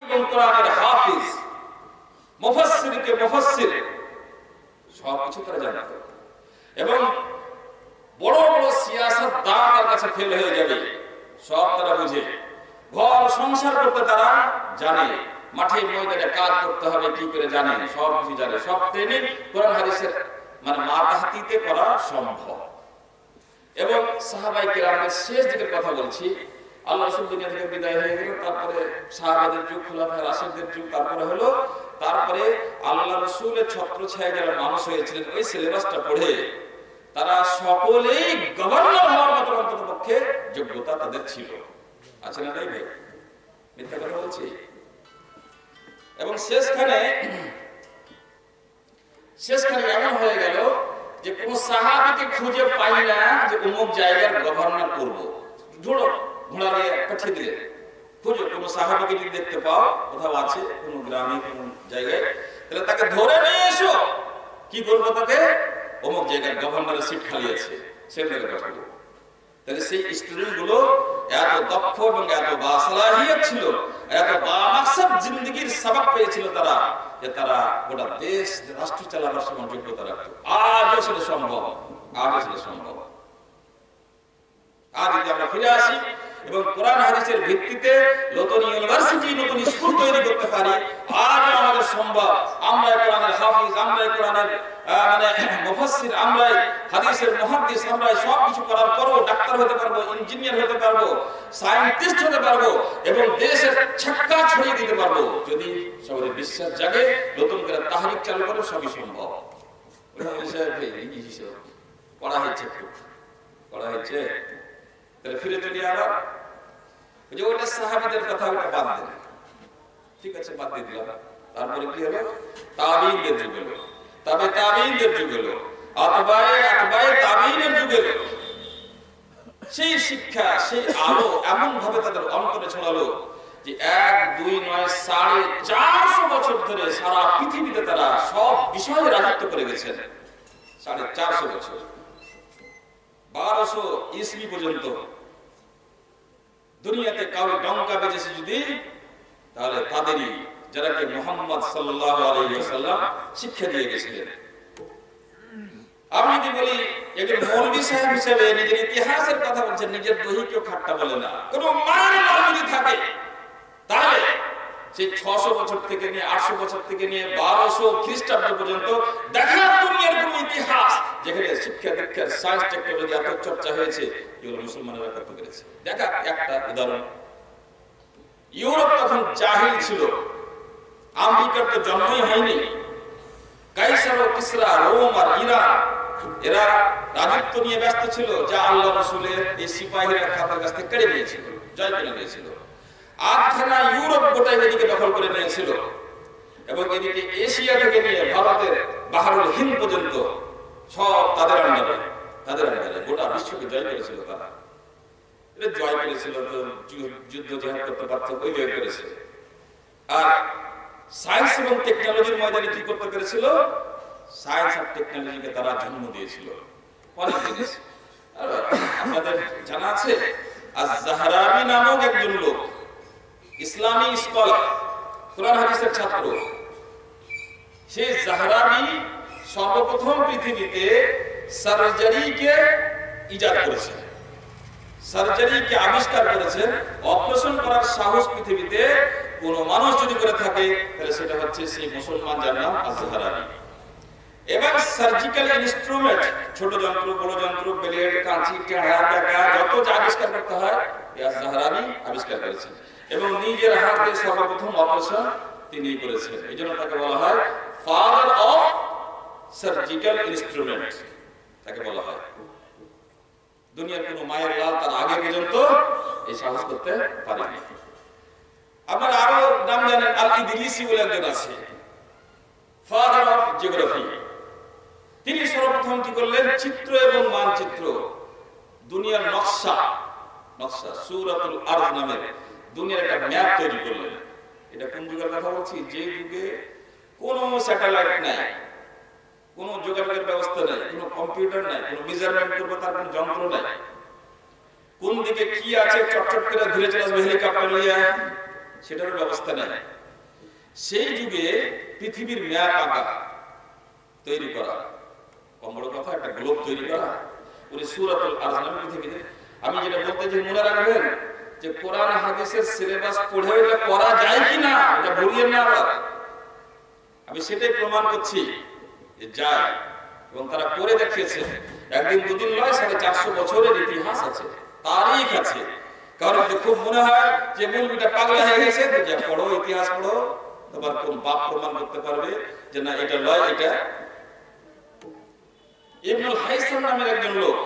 এবং কোরআনের হাফিজ, মুফাসসিরকে মুফাসসির, সব কিছু তারা জানতো। এবং বড় বড় সিয়াসাতদান তার কাছে ফেল হয়ে যাবে, সব তারা বুঝে। ঘর সংসার করতে তারা জানে, মাঠে ময়দানে কাজ করতে হবে কি করে জানে, সব কিছু জানে। সব ট্রেনিং কোরআন হাদিসের মানে মাতাহাতিতে করা সম্ভব। এবং সাহাবায়ে কেরামের শেষ দিকের কথা বলছি, আল্লাহ রাসূল দুনিয়া থেকে বিদায় হয়ে গেলেন, তারপরে সাহাবাদের যুগ, খুলাফায়ে রাশিদদের যুগ, তারপরে হলো, তারপরে আল্লাহ রাসূলের ছত্রছায়ায় যারা মানুষ হয়েছিলেন ওই সিলেবাসটা পড়ে তারা সকলেই গভর্নর হওয়ার মতো অন্ততপক্ষে যোগ্যতা তাদের ছিল। আছে না নাই ভাই? মিথ্যা কথা বলছি? এবং শেষখানে এমন হয়ে গেল যে কোন সাহাবীকে খুঁজে পাই না যে অমুক জায়গার গভর্নর করব। ঘোড়া নিয়ে পাঠিয়ে দিলে খুঁজো, কোন সাহাবীকে যদি দেখতে পাও কোথাও আছে কোন গ্রামে কোন জায়গায়, তাহলে তাকে ধরে নিয়ে এসো। কি করবো তাকে? অমুক জায়গার গভর্নরের সিট খালি আছে, সেখানে পাঠাবো। তাহলে সেই স্টুডেন্ট গুলো এত দক্ষ এবং এত বাসালাহিয়ত ছিল, এত বামাকসাদ জিন্দেগির সবক পেয়েছিল তারা, যে তারা গোটা দেশ রাষ্ট্র চালাবার সমান যোগ্যতা রাখত। আজও সেটা সম্ভব, আজও সেটা সম্ভব। আজ যদি আমরা ফিরে আসি এবং কোরআন হাদিসের ভিত্তিতে নতুন ইউনিভার্সিটি, নতুন স্কুল তৈরি করতে পারি, আজ আমাদের সম্ভব। আমরা কোরআনের হাফিজ, আমরা কোরআনের মানে মুফাসসির, আমরা হাদিসের মুহাদ্দিস, আমরা সব কিছু করার পরও ডাক্তার হতে পারবো, ইঞ্জিনিয়ার হতে পারবো, সায়েন্টিস্ট হতে পারবো এবং দেশের ছক্কা ছড়িয়ে দিতে পারবো যদি সবার বিশ্বাস জাগে, নতুন করে তাহরিক চালু করে, সবই সম্ভব। পড়া হয়েছে তাহলে ফিরে চলি আবার যে ওটা সাহাবীদের কথা, ওটা বাদ দেন, ঠিক আছে, বাদ দিয়ে দিলাম। তারপরে কি হলো? তাবিঈনদের যুগ হলো, তবে তাবিঈনদের যুগ হলো, আতবায়ে তাবিঈনের যুগ হলো। সেই শিক্ষা, সেই আলো এমন ভাবে তাদের অন্তরে ছড়ালো যে 1, 2 নয় 450 বছর ধরে সারা পৃথিবীতে তারা সব বিষয়ে রাজত্ব করে গেছেন। 450 বছর, 1200 ইসবি পর্যন্ত দুনিয়াতে কারো ডঙ্কা বেজেছে যদি, তাহলে তাদেরই, যারা কি মুহাম্মদ সাল্লাল্লাহু আলাইহি ওয়াসাল্লাম শিক্ষা দিয়ে গেছিলেন। আমি যদি বলি একজন মৌলভী সাহেব হিসেবে নিজের ইতিহাসের কথা বলছেন, নিজের দহিকেও ঠাট্টা বলে না, কোন মায়ের নাম যদি থাকে তাহলে সেই 600 বছর থেকে নিয়ে 800 বছর থেকে নিয়ে 1200 খ্রিস্টাব্দ পর্যন্ত দেখা দুনিয়ার কোন ইতিহাস যেখানে শিক্ষা দীক্ষার সায়েন্স টেকনোলজি এত চর্চা হয়েছে, এগুলো মুসলমানেরা করতে পেরেছে। দেখা একটা উদাহরণ, ইউরোপ তখন জাহিল ছিল, আমেরিকার তো জন্মই হয়নি। কাইসার ও কিসরা, রোম আর ইরান, এরা রাজত্ব নিয়ে ব্যস্ত ছিল, যা আল্লাহ রাসূলের এই সিপাহীরা তাদের কাছ থেকে কেড়ে নিয়েছিল, জয় করে নিয়েছিল। আধখানা ইউরোপ গোটাই এদিকে দখল করে নিয়েছিল এবং এদিকে এশিয়া থেকে নিয়ে ভারতের বাহরুল হিন্দ পর্যন্ত সব তাদের আন্ডারে গোটা বিশ্বকে জয় করেছিল। তারা এটা জয় করেছিল, তো যুদ্ধ জিহাদ করতে পারত, ওই জয় করেছে। আর সায়েন্স এবং টেকনোলজির ময়দানে কি করতে পেরেছিল? সায়েন্স আর টেকনোলজিকে তারা জন্ম দিয়েছিল। অনেক জিনিস আপনাদের জানা আছে, আজ-জাহরাবি নামক একজন লোক, ইসলামী স্কলার, কোরআন হাদিসের ছাত্র। সেই জাহরাবি সর্বপ্রথম পৃথিবীতে সার্জারিকে ইজাদ করেছেন, সার্জারিকে আবিষ্কার করেছেন। অপারেশন করার সাহস পৃথিবীতে কোন মানুষ যদি করে থাকে তাহলে সেটা হচ্ছে সেই মুসলমান, যার নাম আজ-জাহরাবি। এবং সার্জিক্যাল ইনস্ট্রুমেন্ট, ছোট যন্ত্র, বড় যন্ত্র, ব্লেড, কাঁচি, টেঁড়া, টাকা, যত যা আবিষ্কার করতে হয় আজ-জাহরাবি আবিষ্কার করেছেন এবং নিজের হাতে সর্বপ্রথম অপারেশন তিনি করেছেন। এই জন্য তাকে বলা হয় ফাদার অফ সার্জিক্যাল ইনস্ট্রুমেন্ট, তাকে বলা হয়। দুনিয়ার কোন মায়ের লাল তার আগে পর্যন্ত এই সাহস করতে পারেনি। আপনারা আরো নাম জানেন, আল-ইদরিসি বলে একজন আছে, ফাদার অফ জিওগ্রাফি। তিনি সর্বপ্রথম কি করলেন? চিত্র এবং মানচিত্র, দুনিয়ার নকশা, সূরাতুল আরজ নামের দুনিয়ার একটা ম্যাপ তৈরি করলেন। এটা কোন যুগের কথা বলছি? যে যুগে কোনো স্যাটেলাইট নাই, কোনো যোগাযোগের ব্যবস্থা নাই, কোনো কম্পিউটার নাই, কোনো মেজারমেন্ট করবে তার কোনো যন্ত্র নাই। কোন দিকে কি আছে চটচট করে ঘুরে চলে আসবে হেলিকপ্টার নিয়ে, সেটারও ব্যবস্থা নেই। সেই যুগে পৃথিবীর ম্যাপ আঁকা তৈরি করা, কম বড় কথা, একটা গ্লোব তৈরি করা, উনি সূরাতুল আরজ নামে পৃথিবীতে, আমি যেটা বলতে চাই মনে রাখবেন যে কোরআন হাদিসের সিলেবাস পড়ে এটা করা যায় কিনা এটা ভুলিয়েন না আবার। আমি সেটাই প্রমাণ করছি যে যায়, এবং তারা করে দেখিয়েছে। একদিন দুদিন নয়, 450 বছরের ইতিহাস আছে, তারিখ আছে। কারণ খুব মনে হয় যে মৌলবীটা পাগলা হয়ে গেছে, যে পড়ো ইতিহাস পড়ো, তোমার কোন বাপ প্রমাণ করতে পারবে যে না এটা লয় এটা। ইবনুল হাইসাম নামের একজন লোক